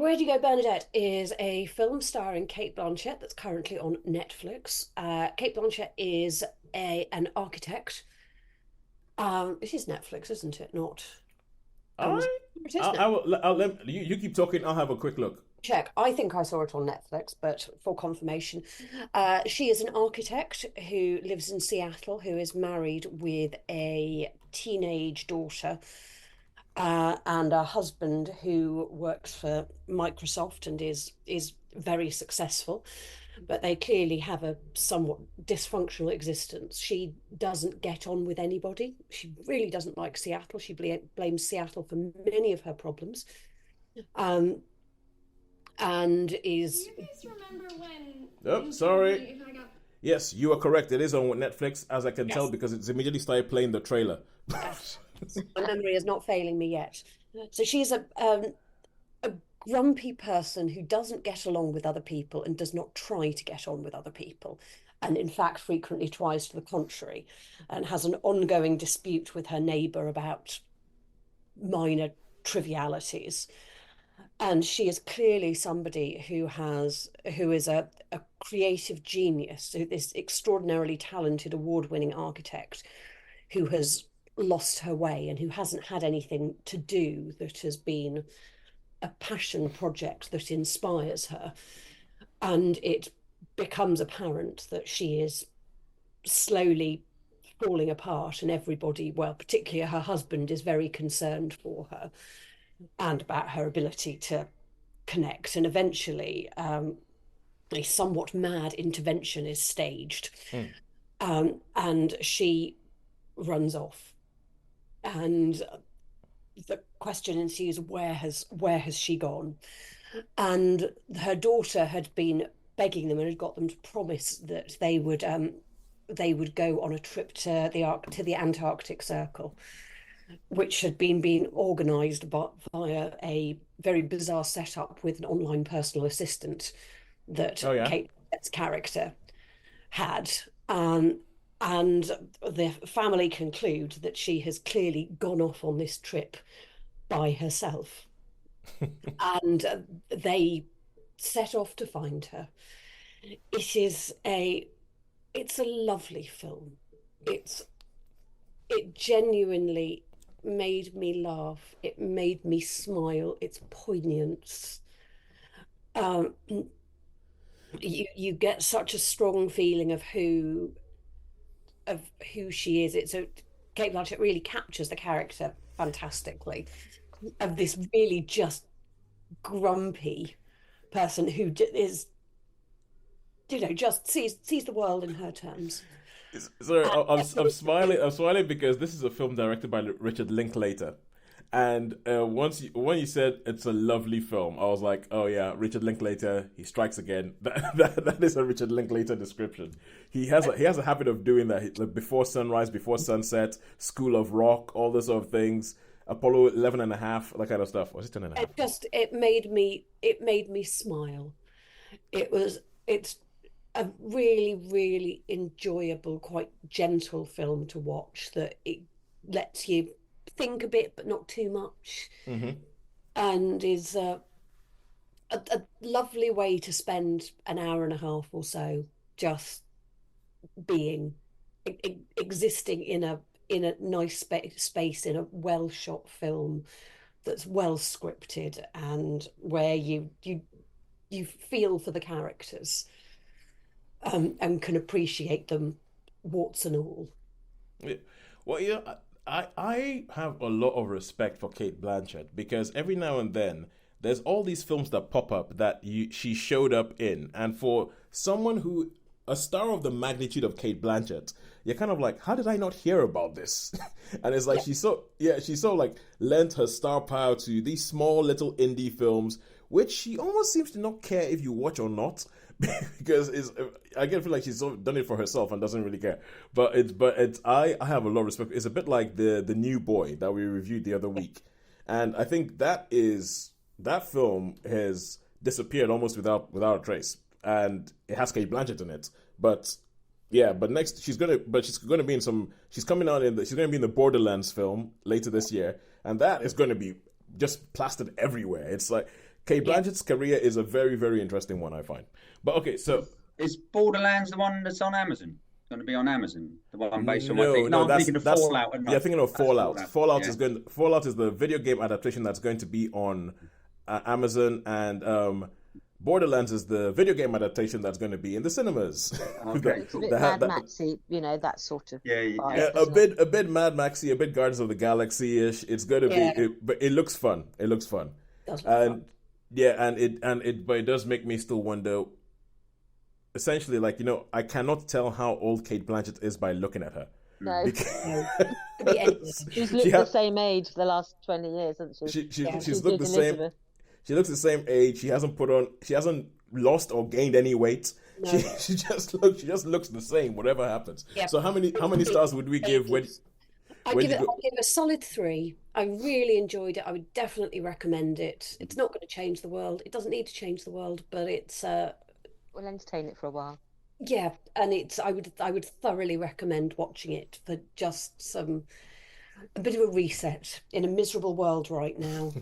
Where Do You Go, Bernadette is a film starring Kate Blanchett that's currently on Netflix. Kate Blanchett is an architect. It is Netflix, isn't it? Not Amazon. I, It is I Netflix. will. I'll let you keep talking. I'll have a quick look. Check. I think I saw it on Netflix, but for confirmation, she is an architect who lives in Seattle, who is married with a teenage daughter, and a husband who works for Microsoft and is very successful. But they clearly have a somewhat dysfunctional existence. She doesn't get on with anybody. She really doesn't like Seattle. She blames Seattle for many of her problems. Um, and Do is you guys remember when Oh, you told sorry. me if I got Yes, you are correct. It is on Netflix, as I can tell, yes, because it's immediately started playing the trailer. yes, my memory is not failing me yet. So she's a grumpy person who doesn't get along with other people and does not try to get on with other people, and in fact frequently tries to the contrary, and has an ongoing dispute with her neighbour about minor trivialities. And she is clearly somebody who is a creative genius, this extraordinarily talented award-winning architect who has lost her way and who hasn't had anything to do that has been a passion project that inspires her. And it becomes apparent that she is slowly falling apart, and everybody, well, particularly her husband, is very concerned for her and about her ability to connect. And eventually, a somewhat mad intervention is staged, Hmm. and she runs off. And the question ensues: where has she gone? And her daughter had been begging them and had got them to promise that they would go on a trip to the Antarctic Circle, which had been being organised via a very bizarre setup with an online personal assistant that Oh yeah. Kate's character had. Um, and the family conclude that she has clearly gone off on this trip by herself, and they set off to find her. It is it's a lovely film. It's it genuinely made me laugh. It made me smile. It's poignant. Um, you get such a strong feeling of who she is. It's a Kate Blanchett really captures the character fantastically of this really just grumpy person who is, just sees the world in her terms. Sorry, And I'm smiling. I'm smiling because this is a film directed by Richard Linklater, and when you said it's a lovely film, I was like, oh yeah, Richard Linklater, he strikes again. That is a Richard Linklater description. He has a habit of doing that. Like Before Sunrise, Before Sunset, School of Rock, all those sort of things. Apollo 11 and a half, that kind of stuff. Was it 10 and a half? it made me smile. It's a really, really enjoyable, quite gentle film to watch, that it lets you think a bit but not too much, Mm-hmm. and is a lovely way to spend an hour and a half or so just being, existing in a nice space in a well shot film that's well scripted, and where you feel for the characters, and can appreciate them, warts and all. Yeah. Well, I have a lot of respect for Kate Blanchett because every now and then there's all these films that pop up that she showed up in, and for someone who a star of the magnitude of Kate Blanchett, you're kind of like, how did I not hear about this? And it's like Yeah, she so like lent her star power to these small little indie films, which she almost seems to not care if you watch or not, because I get feel like she's done it for herself and doesn't really care. But it's I have a lot of respect. It's a bit like the new boy that we reviewed the other week, and I think that film has disappeared almost without a trace, and it has Kate Blanchett in it. But yeah, but next she's gonna be in some. She's gonna be in the Borderlands film later this year, and that is gonna be just plastered everywhere. It's like Kate Yeah. Blanchett's career is a very, very interesting one, I find. But okay, so Is Borderlands the one that's on Amazon? Going to be on Amazon? The one based on my no, thing? no, No, I'm thinking of that's Fallout, and you're I. thinking of That's Fallout. Fallout. Fallout Yeah. is going. Fallout is the video game adaptation that's going to be on Amazon, and Borderlands is the video game adaptation that's going to be in the cinemas. Okay, It's a cool. bit Mad Maxy, that sort of Yeah, vibe, yeah. A bit Mad Maxy, a bit Guardians of the Galaxy ish. It's going to Yeah. be, but it looks fun. It looks fun, Does look and fun. yeah, but it does make me still wonder. Essentially, like I cannot tell how old Kate Blanchett is by looking at her. No. No. Could be anything. She's looked the same age for the last 20 years, hasn't she? Yeah. She's She looked did the same. Elizabeth. She looks the same age. She hasn't lost or gained any weight. No. She just looks the same, whatever happens. Yeah. So how many stars would we give when I'd when give you it. go, I'd give it a solid 3. I really enjoyed it. I would definitely recommend it. It's not going to change the world. It doesn't need to change the world, but it's We'll entertain it for a while. yeah, and it's I would thoroughly recommend watching it for just a bit of a reset in a miserable world right now.